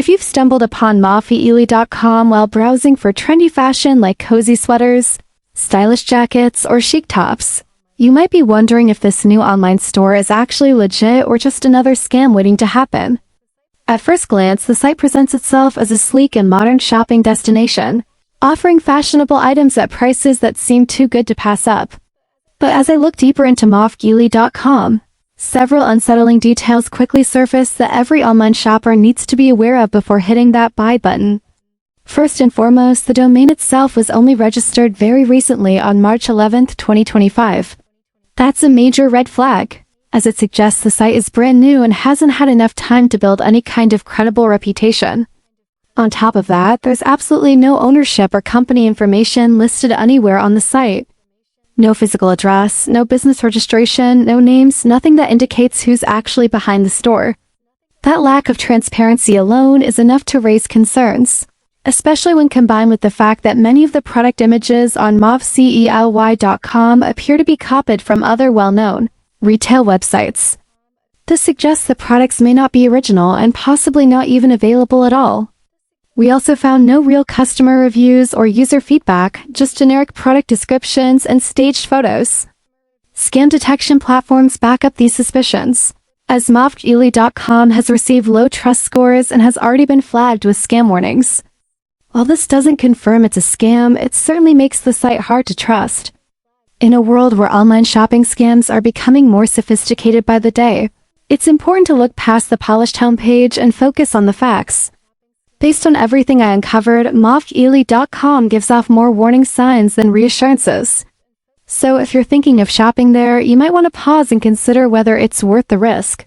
If you've stumbled upon herein.com while browsing for trendy fashion like cozy sweaters, stylish jackets, or chic tops, you might be wondering if this new online store is actually legit or just another scam waiting to happen. At first glance, the site presents itself as a sleek and modern shopping destination, offering fashionable items at prices that seem too good to pass up. But as I look deeper into herein.com, several unsettling details quickly surface that every online shopper needs to be aware of before hitting that buy button. First and foremost, the domain itself was only registered very recently on March 11, 2025. That's a major red flag, as it suggests the site is brand new and hasn't had enough time to build any kind of credible reputation. On top of that, there's absolutely no ownership or company information listed anywhere on the site. No physical address, no business registration, no names, nothing that indicates who's actually behind the store. That lack of transparency alone is enough to raise concerns, especially when combined with the fact that many of the product images on herein.com appear to be copied from other well-known retail websites. This suggests the products may not be original and possibly not even available at all. We also found no real customer reviews or user feedback, just generic product descriptions and staged photos. Scam detection platforms back up these suspicions, as herein.com has received low trust scores and has already been flagged with scam warnings. While this doesn't confirm it's a scam, it certainly makes the site hard to trust. In a world where online shopping scams are becoming more sophisticated by the day, it's important to look past the polished homepage and focus on the facts. Based on everything I uncovered, herein.com gives off more warning signs than reassurances. So if you're thinking of shopping there, you might want to pause and consider whether it's worth the risk.